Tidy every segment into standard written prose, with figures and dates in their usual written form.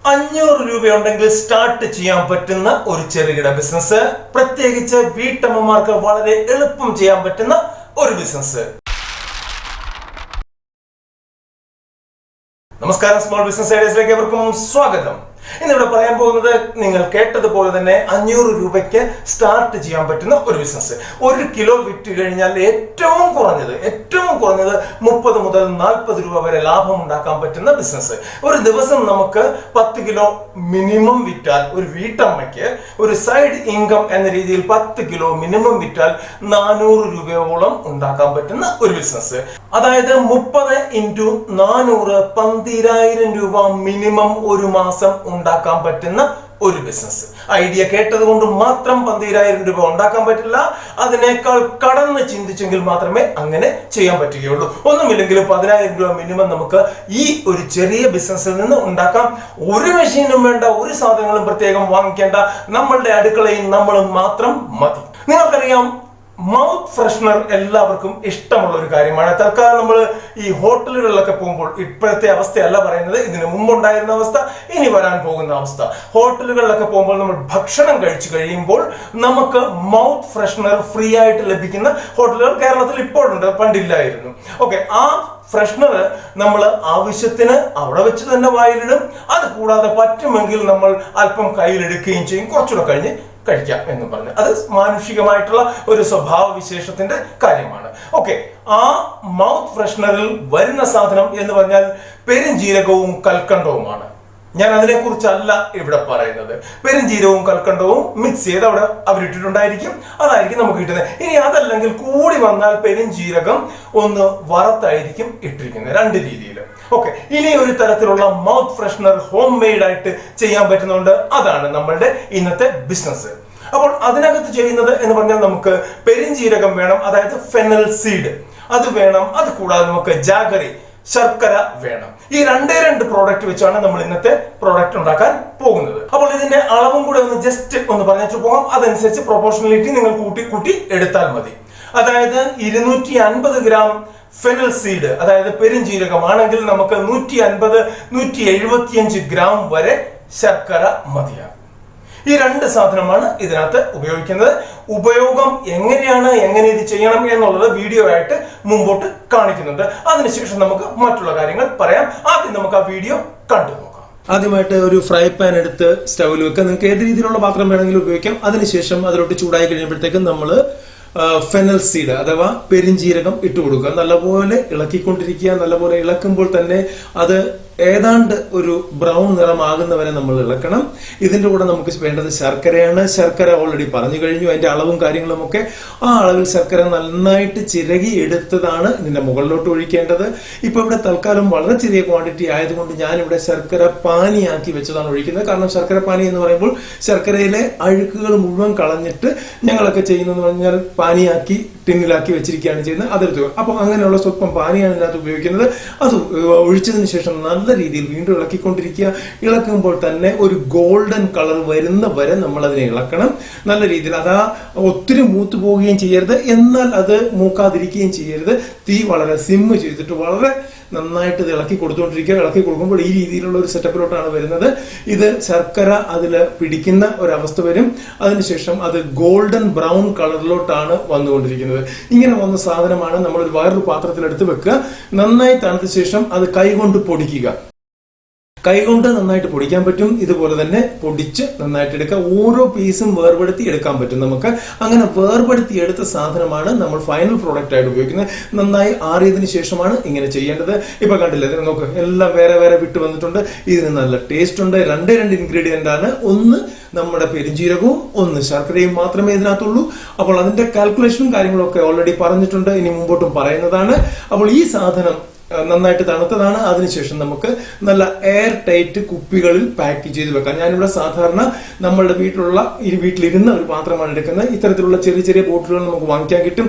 500 രൂപയുണ്ടെങ്കിൽ start ചെയ്യാൻ പറ്റുന്ന ഒരു ചെറുകിട ബിസിനസ്, പ്രത്യേകിച്ച് വീട്ടമ്മമാർക്ക് വളരെ എളുപ്പം ചെയ്യാൻ പറ്റുന്ന ഒരു ബിസിനസ്. നമസ്കാരം, സ്മോൾ ബിസിനസ് ഐഡിയസിലേക്ക് എവർക്കും സ്വാഗതം. ഇന്നിവിടെ പറയാൻ പോകുന്നത് നിങ്ങൾ കേട്ടതുപോലെ തന്നെ 500 രൂപയ്ക്ക് സ്റ്റാർട്ട് ചെയ്യാൻ പറ്റുന്ന ഒരു ബിസിനസ്. 1 കിലോ വിറ്റ് കഴിഞ്ഞാൽ ഏറ്റവും കുറഞ്ഞത് 30 മുതൽ 40 രൂപ വരെ ലാഭം ഉണ്ടാക്കാൻ പറ്റുന്ന ബിസിനസ്. ഒരു ദിവസം നമുക്ക് 10 കിലോ മിനിമം വിറ്റാൽ, ഒരു വീട്ടമ്മയ്ക്ക് ഒരു സൈഡ് ഇൻകം എന്ന രീതിയിൽ 10 കിലോ മിനിമം വിറ്റാൽ 400 രൂപയോളം ഉണ്ടാക്കാൻ പറ്റുന്ന ഒരു ബിസിനസ്. അതായത് 30 × 400 12,000 രൂപ മിനിമം ഒരു മാസം ഉണ്ടാക്കാൻ പറ്റുന്ന ഒരു ബിസിനസ്. ഐഡിയ കേട്ടത് കൊണ്ട് മാത്രം 12,000 രൂപ ഉണ്ടാക്കാൻ പറ്റില്ല. അതിനേക്കാൾ കടന്ന് ചിന്തിച്ചെങ്കിൽ മാത്രമേ അങ്ങനെ ചെയ്യാൻ പറ്റുകയുള്ളൂ. ഒന്നുമില്ലെങ്കിൽ 10,000 രൂപ മിനിമം നമുക്ക് ഈ ഒരു ചെറിയ ബിസിനസ്സിൽ നിന്ന് ഉണ്ടാക്കാം. ഒരു മെഷീനും വേണ്ട, ഒരു സാധനങ്ങളും പ്രത്യേകം വാങ്ങിക്കേണ്ട, നമ്മളുടെ അടുക്കളയിൽ നമ്മളും മാത്രം മതി. നിങ്ങൾക്കറിയാം, മൗത്ത് ഫ്രഷ്നർ എല്ലാവർക്കും ഇഷ്ടമുള്ള ഒരു കാര്യമാണ്. തൽക്കാലം നമ്മൾ ഈ ഹോട്ടലുകളിലൊക്കെ പോകുമ്പോൾ, ഇപ്പോഴത്തെ അവസ്ഥയല്ല പറയുന്നത്, ഇതിന് മുമ്പുണ്ടായിരുന്ന അവസ്ഥ, ഇനി വരാൻ പോകുന്ന അവസ്ഥ. ഹോട്ടലുകളിലൊക്കെ പോകുമ്പോൾ നമ്മൾ ഭക്ഷണം കഴിച്ചു കഴിയുമ്പോൾ നമുക്ക് മൗത്ത് ഫ്രഷ്നർ ഫ്രീ ആയിട്ട് ലഭിക്കുന്ന ഹോട്ടലുകൾ കേരളത്തിൽ ഇപ്പോഴുണ്ട്, പണ്ടില്ലായിരുന്നു. ഓക്കെ, ആ ഫ്രഷ്നർ നമ്മൾ ആവശ്യത്തിന് അവിടെ വെച്ച് തന്നെ വായിലിടും. അത് കൂടാതെ പറ്റുമെങ്കിൽ നമ്മൾ അല്പം കയ്യിലെടുക്കുകയും ചെയ്യും, കുറച്ചുകൂടെ കഴിഞ്ഞ് കഴിക്കാം എന്ന് പറഞ്ഞു. അത് മാനുഷികമായിട്ടുള്ള ഒരു സ്വഭാവ വിശേഷത്തിന്റെ കാര്യമാണ്. ഓക്കെ, ആ മൗത്ത് ഫ്രഷ്നറിൽ വരുന്ന സാധനം എന്ന് പറഞ്ഞാൽ പെരുംജീരകവും കൽക്കണ്ടവുമാണ്. ഞാൻ അതിനെ കുറിച്ചല്ല ഇവിടെ പറയുന്നത്. പെരുംജീരകവും കൽക്കണ്ടവും മിക്സ് ചെയ്ത് അവിടെ അവരിട്ടിട്ടുണ്ടായിരിക്കും, അതായിരിക്കും നമുക്ക് കിട്ടുന്നത്. ഇനി അതല്ലെങ്കിൽ കൂടി വന്നാൽ പെരുംജീരകം ഒന്ന് വറുത്തായിരിക്കും ഇട്ടിരിക്കുന്നത്, 2 രീതിയിൽ. ഓക്കെ, ഇനി ഒരു തരത്തിലുള്ള മൗത്ത് ഫ്രഷ്നർ ഹോം മെയ്ഡ് ആയിട്ട് ചെയ്യാൻ പറ്റുന്നുണ്ട്. അതാണ് നമ്മളുടെ ഇന്നത്തെ ബിസിനസ്. അപ്പോൾ അതിനകത്ത് ചെയ്യുന്നത് എന്ന് പറഞ്ഞാൽ നമുക്ക് പെരുംജീരകം വേണം, അതായത് ഫെനൽ സീഡ് അത് വേണം. അത് കൂടാതെ നമുക്ക് ജാഗറി, ശർക്കര വേണം. ഈ 2 പ്രോഡക്റ്റ് വെച്ചാണ് നമ്മൾ ഇന്നത്തെ പ്രോഡക്റ്റ് ഉണ്ടാക്കാൻ പോകുന്നത്. അപ്പോൾ ഇതിന്റെ അളവും കൂടെ ഒന്ന് ജസ്റ്റ് ഒന്ന് പറഞ്ഞിട്ട് പോകാം. അതനുസരിച്ച് പ്രൊപ്പോർഷണലിറ്റി നിങ്ങൾ കൂട്ടി എടുത്താൽ മതി. അതായത് 250 ഗ്രാം ഫെനൽ സീഡ്, അതായത് പെരുംജീരകമാണെങ്കിൽ നമുക്ക് 150-175 ഗ്രാം വരെ ശർക്കര മതിയാകും. ഈ 2 സാധനമാണ് ഇതിനകത്ത് ഉപയോഗിക്കുന്നത്. ഉപയോഗം എങ്ങനെ ഇത് ചെയ്യണം എന്നുള്ളത് വീഡിയോ ആയിട്ട് മുമ്പോട്ട് കാണിക്കുന്നുണ്ട്. അതിനുശേഷം നമുക്ക് മറ്റുള്ള കാര്യങ്ങൾ പറയാം. ആദ്യം നമുക്ക് ആ വീഡിയോ കണ്ടു നോക്കാം. ആദ്യമായിട്ട് ഒരു ഫ്രൈ പാൻ എടുത്ത് സ്റ്റൗവിൽ വെക്കുക. നിങ്ങൾക്ക് ഏത് രീതിയിലുള്ള പാത്രം വേണമെങ്കിലും ഉപയോഗിക്കാം. അതിനുശേഷം അതിലോട്ട് ചൂടായി കഴിയുമ്പോഴത്തേക്കും നമ്മൾ ഫെനൽ സീഡ് അഥവാ പെരുംജീരകം ഇട്ട് കൊടുക്കുക. നല്ലപോലെ ഇളക്കിക്കൊണ്ടിരിക്കുക. നല്ലപോലെ ഇളക്കുമ്പോൾ തന്നെ അത് ഏതാണ്ട് ഒരു ബ്രൗൺ നിറമാകുന്നവരെ നമ്മൾ ഇളക്കണം. ഇതിന്റെ കൂടെ നമുക്ക് വേണ്ടത് ശർക്കരയാണ്. ശർക്കര ഓൾറെഡി പറഞ്ഞു കഴിഞ്ഞു, അതിന്റെ അളവും കാര്യങ്ങളും ഒക്കെ. ആ അളവിൽ ശർക്കര നന്നായിട്ട് ചിരകി എടുത്തതാണ് ഇതിന്റെ മുകളിലോട്ട് ഒഴിക്കേണ്ടത്. ഇപ്പൊ ഇവിടെ തൽക്കാലം വളരെ ചെറിയ ക്വാണ്ടിറ്റി ആയതുകൊണ്ട് ഞാനിവിടെ ശർക്കര പാനിയാക്കി വെച്ചതാണ് ഒഴിക്കുന്നത്. കാരണം ശർക്കര പാനി എന്ന് പറയുമ്പോൾ ശർക്കരയിലെ അഴുക്കുകൾ മുഴുവൻ കളഞ്ഞിട്ട് ഞങ്ങളൊക്കെ ചെയ്യുന്നതെന്ന് പറഞ്ഞാൽ പാനിയാക്കി ടിന്നിലാക്കി വെച്ചിരിക്കുകയാണ് ചെയ്യുന്നത്. അതെടുത്ത് അപ്പൊ അങ്ങനെയുള്ള സ്വല്പം പാനിയാണ് ഇതിനകത്ത് ഉപയോഗിക്കുന്നത്. അത് ഒഴിച്ചതിന് ശേഷം നല്ല രീതിയിൽ വീണ്ടും ഇളക്കിക്കൊണ്ടിരിക്കുക. ഇളക്കുമ്പോൾ തന്നെ ഒരു ഗോൾഡൻ കളർ വരുന്ന വരെ നമ്മൾ അതിനെ ഇളക്കണം നല്ല രീതിയിൽ. അതാ ഒത്തിരി മൂത്ത് പോവുകയും ചെയ്യരുത്, എന്നാൽ അത് മൂക്കാതിരിക്കുകയും ചെയ്യരുത്. തീ വളരെ സിമ്മ് ചെയ്തിട്ട് വളരെ നന്നായിട്ട് ഇത് ഇളക്കി കൊടുത്തുകൊണ്ടിരിക്കുക. ഇളക്കി കൊടുക്കുമ്പോൾ ഈ രീതിയിലുള്ള ഒരു സെറ്റപ്പിലോട്ടാണ് വരുന്നത്. ഇത് ശർക്കര അതിൽ പിടിക്കുന്ന ഒരവസ്ഥ വരും. അതിനുശേഷം അത് ഗോൾഡൻ ബ്രൗൺ കളറിലോട്ടാണ് വന്നുകൊണ്ടിരിക്കുന്നത്. ഇങ്ങനെ വന്ന സാധനമാണ് നമ്മൾ ഒരു വേറൊരു പാത്രത്തിലെടുത്ത് വെക്കുക. നന്നായി തണുത്ത ശേഷം അത് കൈകൊണ്ട് പൊടിക്കുക. കൈകൊണ്ട് നന്നായിട്ട് പൊടിക്കാൻ പറ്റും. ഇതുപോലെ തന്നെ പൊടിച്ച് നന്നായിട്ട് എടുക്കുക. ഓരോ പീസും വേർപെടുത്തി എടുക്കാൻ പറ്റും നമുക്ക്. അങ്ങനെ വേർപെടുത്തി എടുത്ത സാധനമാണ് നമ്മൾ ഫൈനൽ പ്രോഡക്റ്റ് ആയിട്ട് ഉപയോഗിക്കുന്നത്. നന്നായി ആറിയതിനു ശേഷമാണ് ഇങ്ങനെ ചെയ്യേണ്ടത്. ഇപ്പൊ കണ്ടില്ലേ, നോക്ക്, എല്ലാം വേറെ വേറെ വിട്ട് വന്നിട്ടുണ്ട്. ഇതിന് നല്ല ടേസ്റ്റ് ഉണ്ട്. 2 ഇൻഗ്രീഡിയന്റ് ആണ്. ഒന്ന് നമ്മുടെ പെരുംജീരകവും ഒന്ന് ശർക്കരയും മാത്രമേ ഇതിനകത്തുള്ളൂ. അപ്പോൾ അതിന്റെ കാൽക്കുലേഷനും കാര്യങ്ങളും ഒക്കെ ഓൾറെഡി പറഞ്ഞിട്ടുണ്ട്, ഇനി മുമ്പോട്ടും പറയുന്നതാണ്. അപ്പോൾ ഈ സാധനം നന്നായിട്ട് തണുത്തതാണ്. അതിനുശേഷം നമുക്ക് നല്ല എയർ ടൈറ്റ് കുപ്പികളിൽ പാക്ക് ചെയ്ത് വെക്കാം. ഞാനിവിടെ സാധാരണ നമ്മളുടെ വീട്ടിലിരുന്ന ഒരു പാത്രമാണ് എടുക്കുന്നത്. ഇത്തരത്തിലുള്ള ചെറിയ ചെറിയ ബോട്ടിലുകൾ നമുക്ക് വാങ്ങിക്കാൻ കിട്ടും.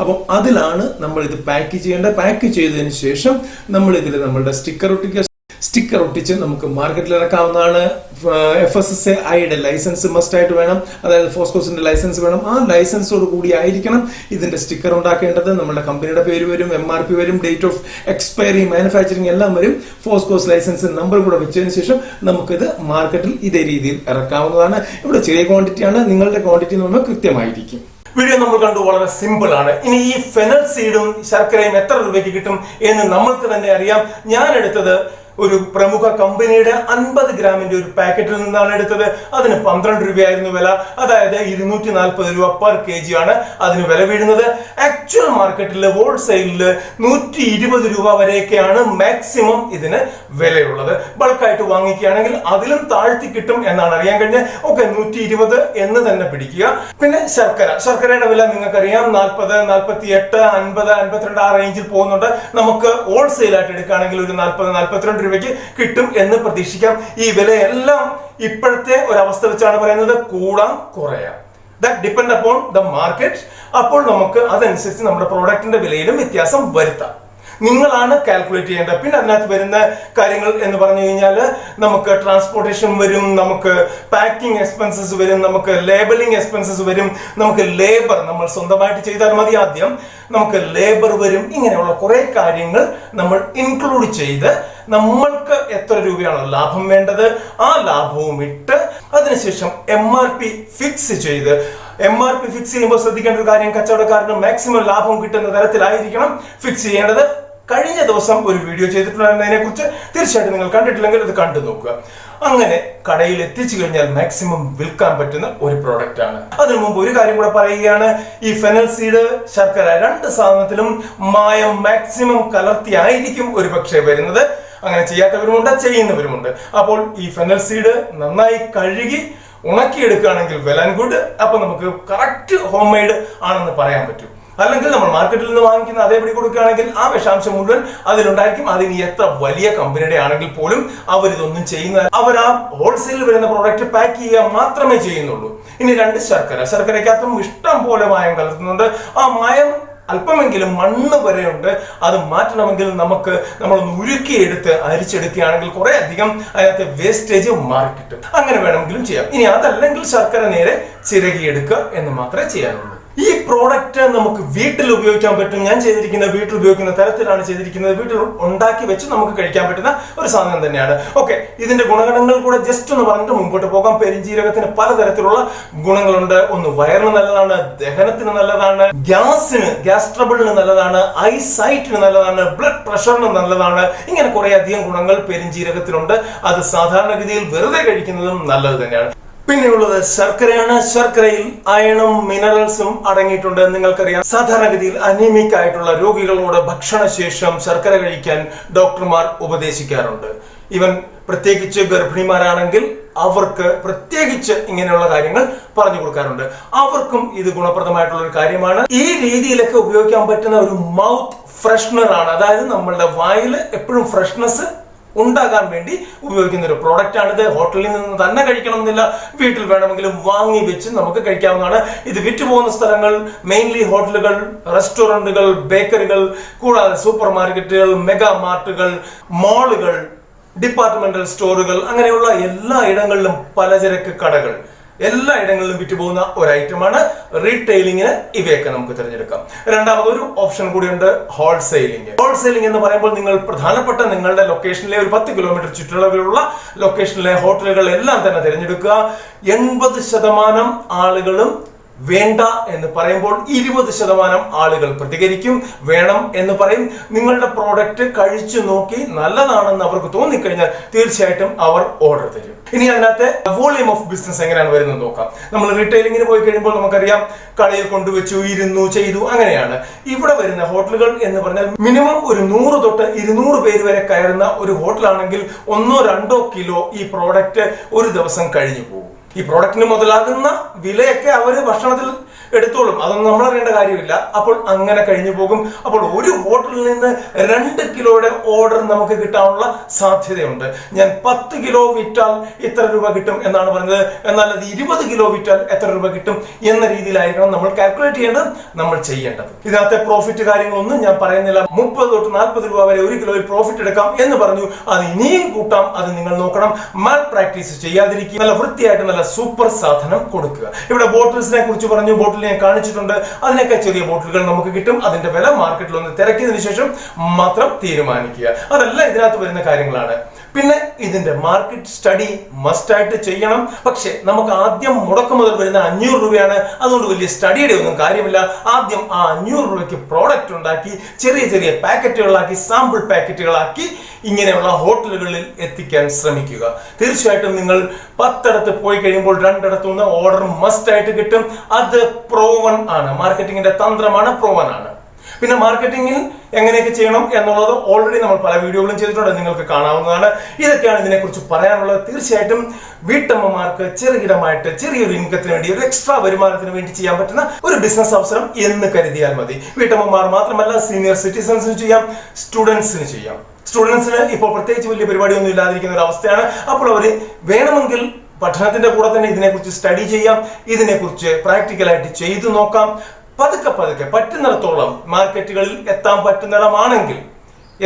അപ്പം അതിലാണ് നമ്മൾ ഇത് പാക്ക് ചെയ്യേണ്ടത്. പാക്ക് ചെയ്തതിന് ശേഷം നമ്മൾ ഇതിൽ നമ്മളുടെ സ്റ്റിക്കർ ഒട്ടിക്കുക. സ്റ്റിക്കർ ഒട്ടിച്ച് നമുക്ക് മാർക്കറ്റിൽ ഇറക്കാവുന്നതാണ്. FSSAIയുടെ ലൈസൻസ് മസ്റ്റ് ആയിട്ട് വേണം, അതായത് ഫോസ്കോസിന്റെ ലൈസൻസ് വേണം. ആ ലൈസൻസോട് കൂടി ആയിരിക്കണം ഇതിന്റെ സ്റ്റിക്കർ ഉണ്ടാക്കേണ്ടത്. നമ്മുടെ കമ്പനിയുടെ പേര് വരും, MRP വരും, ഡേറ്റ് ഓഫ് എക്സ്പയറി, മാനുഫാക്ചറിങ് എല്ലാം വരും. ഫോസ്കോസ് ലൈസൻസ് നമ്പർ കൂടെ വെച്ചതിന് ശേഷം നമുക്കിത് മാർക്കറ്റിൽ ഇതേ രീതിയിൽ ഇറക്കാവുന്നതാണ്. ഇവിടെ ചെറിയ ക്വാണ്ടിറ്റിയാണ്, നിങ്ങളുടെ ക്വാണ്ടിറ്റി എന്ന് പറഞ്ഞാൽ കൃത്യമായിരിക്കും. വീഡിയോ നമ്മൾ കണ്ടു, വളരെ സിമ്പിൾ ആണ്. ഇനി ഈ ഫെനൽ സീഡും ശർക്കരയും എത്ര രൂപയ്ക്ക് കിട്ടും എന്ന് നമ്മൾക്ക് തന്നെ അറിയാം. ഞാൻ എടുത്തത് ഒരു പ്രമുഖ കമ്പനിയുടെ 50 ഗ്രാമിന്റെ ഒരു പാക്കറ്റിൽ നിന്നാണ് എടുത്തത്. അതിന് 12 രൂപയായിരുന്നു വില, അതായത് 240 രൂപ പെർ kg ആണ് അതിന് വില വീഴുന്നത്. ആക്ച്വൽ മാർക്കറ്റിൽ ഹോൾസെയിലില് 120 രൂപ വരെയൊക്കെയാണ് മാക്സിമം ഇതിന് വിലയുള്ളത്. ബൾക്കായിട്ട് വാങ്ങിക്കുകയാണെങ്കിൽ അതിലും താഴ്ത്തി കിട്ടും എന്നാണ് അറിയാൻ കഴിഞ്ഞത്. ഓക്കെ, 120 എന്ന് തന്നെ പിടിക്കുക. പിന്നെ ശർക്കരയുടെ വില നിങ്ങൾക്കറിയാം, 40, 48, 50, 52 ആ റേഞ്ചിൽ പോകുന്നുണ്ട്. നമുക്ക് ഹോൾസെയിൽ ആയിട്ട് എടുക്കുകയാണെങ്കിൽ ഒരു 40, 42 രൂപയ്ക്ക് കിട്ടും എന്ന് പ്രതീക്ഷിക്കാം. ഈ വിലയെല്ലാം ഇപ്പോഴത്തെ ഒരവസ്ഥ വെച്ചാണ് പറയുന്നത്, കൂടാം കുറയാം. That depend upon the market. അപ്പോൾ നമുക്ക് അതനുസരിച്ച് നമ്മുടെ പ്രോഡക്റ്റിന്റെ വിലയിലും വ്യത്യാസം വരുത്താം. നിങ്ങളാണ് കാൽക്കുലേറ്റ് ചെയ്യേണ്ടത്. പിന്നെ അതിനകത്ത് വരുന്ന കാര്യങ്ങൾ എന്ന് പറഞ്ഞു കഴിഞ്ഞാൽ നമുക്ക് ട്രാൻസ്പോർട്ടേഷൻ വരും, നമുക്ക് പാക്കിംഗ് എക്സ്പെൻസസ് വരും, നമുക്ക് ലേബലിംഗ് എക്സ്പെൻസസ് വരും, നമുക്ക് ലേബർ നമ്മൾ സ്വന്തമായിട്ട് ചെയ്താൽ മതി ആദ്യം, നമുക്ക് ലേബർ വരും. ഇങ്ങനെയുള്ള കുറെ കാര്യങ്ങൾ നമ്മൾ ഇൻക്ലൂഡ് ചെയ്ത് നമ്മൾക്ക് എത്ര രൂപയാണോ ലാഭം വേണ്ടത് ആ ലാഭവും ഇട്ട് അതിനുശേഷം MRP ഫിക്സ് ചെയ്ത്, MRP ഫിക്സ് ചെയ്യുമ്പോൾ ശ്രദ്ധിക്കേണ്ട ഒരു കാര്യം, കച്ചവടക്കാരന് മാക്സിമം ലാഭം കിട്ടുന്ന തരത്തിലായിരിക്കണം ഫിക്സ് ചെയ്യേണ്ടത്. കഴിഞ്ഞ ദിവസം ഒരു വീഡിയോ ചെയ്തിട്ടുള്ളതിനെ കുറിച്ച് തീർച്ചയായിട്ടും നിങ്ങൾ കണ്ടിട്ടില്ലെങ്കിൽ അത് കണ്ടു നോക്കുക. അങ്ങനെ കടയിൽ എത്തിച്ചു കഴിഞ്ഞാൽ മാക്സിമം വിൽക്കാൻ പറ്റുന്ന ഒരു പ്രോഡക്റ്റ് ആണ്. അതിനു മുമ്പ് ഒരു കാര്യം കൂടെ പറയുകയാണ്, ഈ ഫെനൽ സീഡ്, ശർക്കര, രണ്ട് സാധനത്തിലും മായം മാക്സിമം കലർത്തിയായിരിക്കും ഒരു പക്ഷേ വരുന്നത്. അങ്ങനെ ചെയ്യാത്തവരുമുണ്ട്, ചെയ്യുന്നവരുമുണ്ട്. അപ്പോൾ ഈ ഫെനൽ സീഡ് നന്നായി കഴുകി ഉണക്കിയെടുക്കുകയാണെങ്കിൽ വെൽ ആൻഡ് ഗുഡ്. അപ്പൊ നമുക്ക് കറക്റ്റ് ഹോം മെയ്ഡ് ആണെന്ന് പറയാൻ പറ്റും. അല്ലെങ്കിൽ നമ്മൾ മാർക്കറ്റിൽ നിന്ന് വാങ്ങിക്കുന്ന അതേപടി കൊടുക്കുകയാണെങ്കിൽ ആ വിഷാംശം മുഴുവൻ അതിലുണ്ടായിരിക്കും. അതിന് എത്ര വലിയ കമ്പനിയുടെ ആണെങ്കിൽ പോലും അവരിതൊന്നും ചെയ്യുന്ന, അവർ ആ ഹോൾസെയിൽ വരുന്ന പ്രോഡക്റ്റ് പാക്ക് ചെയ്യുക മാത്രമേ ചെയ്യുന്നുള്ളൂ. ഇനി രണ്ട് ശർക്കരയ്ക്കകത്തും ഇഷ്ടം പോലെ മായം കലർത്തുന്നുണ്ട്. ആ മായം അല്പമെങ്കിലും മണ്ണ് വരെയുണ്ട്. അത് മാറ്റണമെങ്കിൽ നമ്മളൊന്ന് ഉരുക്കിയെടുത്ത് അരിച്ചെടുക്കുകയാണെങ്കിൽ കുറെ അധികം അതിനകത്ത് വേസ്റ്റേജ് മാറിക്കിട്ടും. അങ്ങനെ വേണമെങ്കിലും ചെയ്യാം. ഇനി അതല്ലെങ്കിൽ ശർക്കര നേരെ ചിരകിയെടുക്കുക എന്ന് മാത്രമേ ചെയ്യാനുള്ളൂ. ഈ പ്രോഡക്റ്റ് നമുക്ക് വീട്ടിൽ ഉപയോഗിക്കാൻ പറ്റും. ഞാൻ ചെയ്തിരിക്കുന്നത് വീട്ടിൽ ഉപയോഗിക്കുന്ന തരത്തിലാണ് ചെയ്തിരിക്കുന്നത്. വീട്ടിൽ ഉണ്ടാക്കി വെച്ച് നമുക്ക് കഴിക്കാൻ പറ്റുന്ന ഒരു സാധനം തന്നെയാണ്. ഓക്കെ, ഇതിന്റെ ഗുണഗണങ്ങൾ കൂടെ ജസ്റ്റ് ഒന്ന് പറഞ്ഞിട്ട് മുമ്പോട്ട് പോകാം. പെരിഞ്ജീരകത്തിന് പലതരത്തിലുള്ള ഗുണങ്ങളുണ്ട്. ഒന്ന് വയറിന് നല്ലതാണ്, ദഹനത്തിന് നല്ലതാണ്, ഗ്യാസ് ട്രബിളിന് നല്ലതാണ്, ഐസൈറ്റിന് നല്ലതാണ്, ബ്ലഡ് പ്രഷറിന് നല്ലതാണ്. ഇങ്ങനെ കുറെ അധികം ഗുണങ്ങൾ പെരിഞ്ജീരകത്തിനുണ്ട്. അത് സാധാരണഗതിയിൽ വെറുതെ കഴിക്കുന്നതും നല്ലത് തന്നെയാണ്. പിന്നെയുള്ളത് ശർക്കരയാണ്. ശർക്കരയിൽ അയണും മിനറൽസും അടങ്ങിയിട്ടുണ്ട്. നിങ്ങൾക്കറിയാം, സാധാരണഗതിയിൽ അനീമിക് ആയിട്ടുള്ള രോഗികളോട് ഭക്ഷണശേഷം ശർക്കര കഴിക്കാൻ ഡോക്ടർമാർ ഉപദേശിക്കാറുണ്ട്. ഈവൻ പ്രത്യേകിച്ച് ഗർഭിണിമാരാണെങ്കിൽ അവർക്ക് പ്രത്യേകിച്ച് ഇങ്ങനെയുള്ള കാര്യങ്ങൾ പറഞ്ഞു കൊടുക്കാറുണ്ട്. അവർക്കും ഇത് ഗുണപ്രദമായിട്ടുള്ള ഒരു കാര്യമാണ്. ഈ രീതിയിലൊക്കെ ഉപയോഗിക്കാൻ പറ്റുന്ന ഒരു മൗത്ത് ഫ്രഷ്നർ ആണ്. അതായത് നമ്മളുടെ വായിൽ എപ്പോഴും ഫ്രഷ്നെസ് ഉണ്ടാകാൻ വേണ്ടി ഉപയോഗിക്കുന്ന ഒരു പ്രോഡക്റ്റ് ആണിത്. ഹോട്ടലിൽ നിന്ന് തന്നെ കഴിക്കണമെന്നില്ല, വീട്ടിൽ വേണമെങ്കിലും വാങ്ങി വെച്ച് നമുക്ക് കഴിക്കാവുന്നതാണ്. ഇത് വിറ്റുപോകുന്ന സ്ഥലങ്ങൾ മെയിൻലി ഹോട്ടലുകൾ, റെസ്റ്റോറന്റുകൾ, ബേക്കറികൾ, കൂടാതെ സൂപ്പർ മാർക്കറ്റുകൾ, മെഗാ മാർട്ടുകൾ, മാളുകൾ, ഡിപ്പാർട്ട്മെന്റൽ സ്റ്റോറുകൾ, അങ്ങനെയുള്ള എല്ലാ ഇടങ്ങളിലും പലചരക്ക് കടകൾ, എല്ലാ ഇടങ്ങളിലും വിറ്റുപോകുന്ന ഒരു ഐറ്റമാണ്. റീറ്റെയിലിങ്ങിന് ഇവയൊക്കെ നമുക്ക് തിരഞ്ഞെടുക്കാം. രണ്ടാമതൊരു ഓപ്ഷൻ കൂടിയുണ്ട്, ഹോൾസെയിലിംഗ്. ഹോൾസെയിലിംഗ് എന്ന് പറയുമ്പോൾ നിങ്ങൾ പ്രധാനപ്പെട്ട നിങ്ങളുടെ ലൊക്കേഷനിലെ ഒരു 10 കിലോമീറ്റർ ചുറ്റളവിലുള്ള ലൊക്കേഷനിലെ ഹോട്ടലുകൾ എല്ലാം തന്നെ തിരഞ്ഞെടുക്കുക. 80% ആളുകളും വേണ്ട എന്ന് പറയുമ്പോൾ 20% ആളുകൾ പ്രതികരിക്കും, വേണം എന്ന് പറയും. നിങ്ങളുടെ പ്രോഡക്റ്റ് കഴിച്ചു നോക്കി നല്ലതാണെന്ന് അവർക്ക് തോന്നിക്കഴിഞ്ഞാൽ തീർച്ചയായിട്ടും അവർ ഓർഡർ തരും. ഇനി അതിനകത്ത് വോളിയം ഓഫ് ബിസിനസ് എങ്ങനെയാണ് വരുന്നത് നോക്കാം. നമ്മൾ റീറ്റെയിലിങ്ങിന് പോയി കഴിയുമ്പോൾ നമുക്കറിയാം, കടയിൽ കൊണ്ടുവച്ചു, ഇരുന്നു, ചെയ്തു, അങ്ങനെയാണ്. ഇവിടെ വരുന്ന ഹോട്ടലുകൾ എന്ന് പറഞ്ഞാൽ മിനിമം ഒരു 100 തൊട്ട് 200 പേര് വരെ കയറുന്ന ഒരു ഹോട്ടലാണെങ്കിൽ 1-2 കിലോ ഈ പ്രോഡക്റ്റ് ഒരു ദിവസം കഴിഞ്ഞു പോകും. ഈ പ്രോഡക്റ്റിന് മുതലാകുന്ന വിലയൊക്കെ അവർ ഭക്ഷണത്തിൽ എടുത്തോളും, അതൊന്നും നമ്മൾ അറിയേണ്ട കാര്യമില്ല. അപ്പോൾ അങ്ങനെ കഴിഞ്ഞു പോകും. അപ്പോൾ ഒരു ഹോട്ടലിൽ നിന്ന് 2 കിലോയുടെ ഓർഡർ നമുക്ക് കിട്ടാനുള്ള സാധ്യതയുണ്ട്. ഞാൻ 10 കിലോ വിറ്റാൽ ഇത്ര രൂപ കിട്ടും എന്നാണ് പറഞ്ഞത്, എന്നാൽ അത് 20 കിലോ വിറ്റാൽ എത്ര രൂപ കിട്ടും എന്ന രീതിയിലായിരിക്കണം നമ്മൾ കാൽക്കുലേറ്റ് ചെയ്യേണ്ടത്, നമ്മൾ ചെയ്യേണ്ടത്. ഇതിനകത്തെ പ്രോഫിറ്റ് കാര്യങ്ങളൊന്നും ഞാൻ പറയുന്നില്ല. 30 തൊട്ട് 40 രൂപ വരെ 1 കിലോയിൽ പ്രോഫിറ്റ് എടുക്കാം എന്ന് പറഞ്ഞു. അത് ഇനിയും കൂട്ടാം, അത് നിങ്ങൾ നോക്കണം. മാൽ പ്രാക്ടീസ് ചെയ്യാതിരിക്കുക. നല്ല വൃത്തിയായിട്ട് നല്ല സൂപ്പർ സാധനം കൊടുക്കുക. ഇവിടെ ബോട്ടിൽസിനെ കുറിച്ച് പറഞ്ഞു, ബോട്ടിൽ ഞാൻ കാണിച്ചിട്ടുണ്ട്. അതിനൊക്കെ ചെറിയ ബോട്ടിലുകൾ നമുക്ക് കിട്ടും. അതിന്റെ വില മാർക്കറ്റിൽ ഒന്ന് തിരക്കിയതിനു ശേഷം മാത്രം തീരുമാനിക്കുക. അതെല്ലാം ഇതിനകത്ത് വരുന്ന കാര്യങ്ങളാണ്. പിന്നെ ഇതിന്റെ മാർക്കറ്റ് സ്റ്റഡി മസ്റ്റ് ആയിട്ട് ചെയ്യണം. പക്ഷെ നമുക്ക് ആദ്യം മുടക്ക് മുതൽ വരുന്ന 500 രൂപയാണ്. അതുകൊണ്ട് വലിയ സ്റ്റഡിയുടെ ഒന്നും കാര്യമില്ല. ആദ്യം ആ 500 രൂപയ്ക്ക് പ്രോഡക്റ്റ് ഉണ്ടാക്കി ചെറിയ ചെറിയ പാക്കറ്റുകളാക്കി, സാമ്പിൾ പാക്കറ്റുകളാക്കി ഇങ്ങനെയുള്ള ഹോട്ടലുകളിൽ എത്തിക്കാൻ ശ്രമിക്കുക. തീർച്ചയായിട്ടും നിങ്ങൾ 10 ഇടത്ത് പോയി കഴിയുമ്പോൾ 2 ഇടത്തു നിന്ന് ഓർഡർ മസ്റ്റ് ആയിട്ട് കിട്ടും. അത് പ്രോവൺ ആണ്. മാർക്കറ്റിംഗിന്റെ തന്ത്രമാണ്, പ്രോവൺ ആണ്. പിന്നെ മാർക്കറ്റിംഗിൽ എങ്ങനെയൊക്കെ ചെയ്യണം എന്നുള്ളത് ഓൾറെഡി നമ്മൾ പല വീഡിയോകളും ചെയ്തിട്ടുണ്ട്, നിങ്ങൾക്ക് കാണാവുന്നതാണ്. ഇതൊക്കെയാണ് ഇതിനെക്കുറിച്ച് പറയാനുള്ളത്. തീർച്ചയായിട്ടും വീട്ടമ്മമാർക്ക് ചെറുകിടമായിട്ട് ചെറിയൊരു ഇൻകത്തിന് വേണ്ടി, ഒരു എക്സ്ട്രാ വരുമാനത്തിന് വേണ്ടി ചെയ്യാൻ പറ്റുന്ന ഒരു ബിസിനസ് അവസരം എന്ന് കരുതിയാൽ മതി. വീട്ടമ്മമാർ മാത്രമല്ല, സീനിയർ സിറ്റിസൺസിന് ചെയ്യാം, സ്റ്റുഡൻസിന് ചെയ്യാം. സ്റ്റുഡൻസിന് ഇപ്പോൾ പ്രത്യേകിച്ച് വലിയ പരിപാടിയൊന്നും ഇല്ലാതിരിക്കുന്ന ഒരു അവസ്ഥയാണ്. അപ്പോൾ അവർ വേണമെങ്കിൽ പഠനത്തിന്റെ കൂടെ തന്നെ ഇതിനെക്കുറിച്ച് സ്റ്റഡി ചെയ്യാം, ഇതിനെക്കുറിച്ച് പ്രാക്ടിക്കലായിട്ട് ചെയ്തു നോക്കാം. പതുക്കെ പതുക്കെ പറ്റുന്നിടത്തോളം മാർക്കറ്റുകളിൽ എത്താൻ പറ്റുന്നിടമാണെങ്കിൽ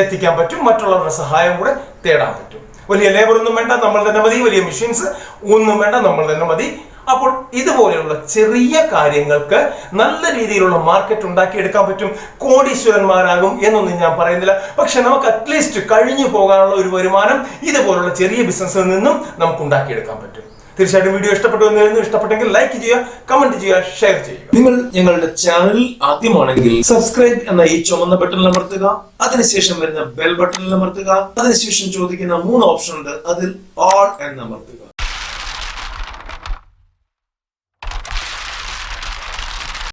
എത്തിക്കാൻ പറ്റും. മറ്റുള്ളവരുടെ സഹായം കൂടെ തേടാൻ പറ്റും. വലിയ ലേബർ ഒന്നും വേണ്ട, നമ്മൾ തന്നെ മതി. വലിയ മെഷീൻസ് ഒന്നും വേണ്ട, നമ്മൾ തന്നെ മതി. അപ്പോൾ ഇതുപോലെയുള്ള ചെറിയ കാര്യങ്ങൾക്ക് നല്ല രീതിയിലുള്ള മാർക്കറ്റ് ഉണ്ടാക്കിയെടുക്കാൻ പറ്റും. കോടീശ്വരന്മാരാകും എന്നൊന്നും ഞാൻ പറയുന്നില്ല. പക്ഷെ നമുക്ക് അറ്റ്ലീസ്റ്റ് കഴിഞ്ഞു പോകാനുള്ള ഒരു വരുമാനം ഇതുപോലുള്ള ചെറിയ ബിസിനസ്സിൽ നിന്നും നമുക്ക് ഉണ്ടാക്കിയെടുക്കാൻ പറ്റും. തീർച്ചയായിട്ടും വീഡിയോ ഇഷ്ടപ്പെട്ടു എന്ന് കരുതുന്നു. ഇഷ്ടപ്പെട്ടെങ്കിൽ ലൈക്ക് ചെയ്യുക, കമന്റ് ചെയ്യുക, ഷെയർ ചെയ്യുക. നിങ്ങൾ ഞങ്ങളുടെ ചാനൽ ആദ്യമാണെങ്കിൽ സബ്സ്ക്രൈബ് എന്ന ഈ ചുവന്ന ബട്ടണിൽ അമർത്തുക. അതിനുശേഷം വരുന്ന ബെൽ ബട്ടണിൽ അമർത്തുക. അതിനുശേഷം ചോദിക്കുന്ന 3 ഓപ്ഷൻ ഉണ്ട്, അതിൽ ഓൾ എന്ന് അമർത്തുക.